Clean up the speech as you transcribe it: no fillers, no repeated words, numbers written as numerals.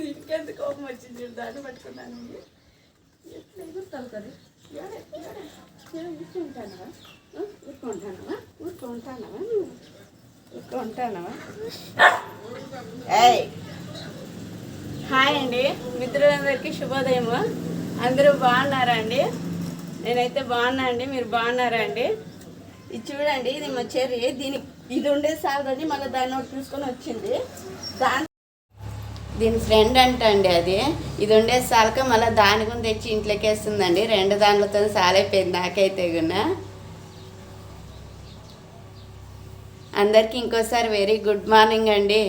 ఇంకెందుకు కోపం వచ్చింది దాన్ని పట్టుకున్నాను. ఎట్లా ఎగురుతావు కదా ఊరుకుంటానవా ఊరుకుంటానవా ఊరుకుంటానవా. హాయ్ అండి మిత్రులందరికీ శుభోదయం. అందరూ బాగున్నారా అండి? నేనైతే బాగున్నా అండి. మీరు బాగున్నారా అండి? ఇది చూడండి, ఇది మా చెర్రీ. ఇది ఉండేది సాగుదని మళ్ళీ దాన్ని ఒకటి చూసుకొని వచ్చింది. దీని ఫ్రెండ్ అంట అండి అది. ఇది ఉండేది సాలక మళ్ళీ దాని గురించి తెచ్చి ఇంట్లోకి వేస్తుందండి. 2 దానిలతో సాలైపోయింది నాకైతే గున్నా. అందరికీ ఇంకోసారి వెరీ గుడ్ మార్నింగ్ అండి.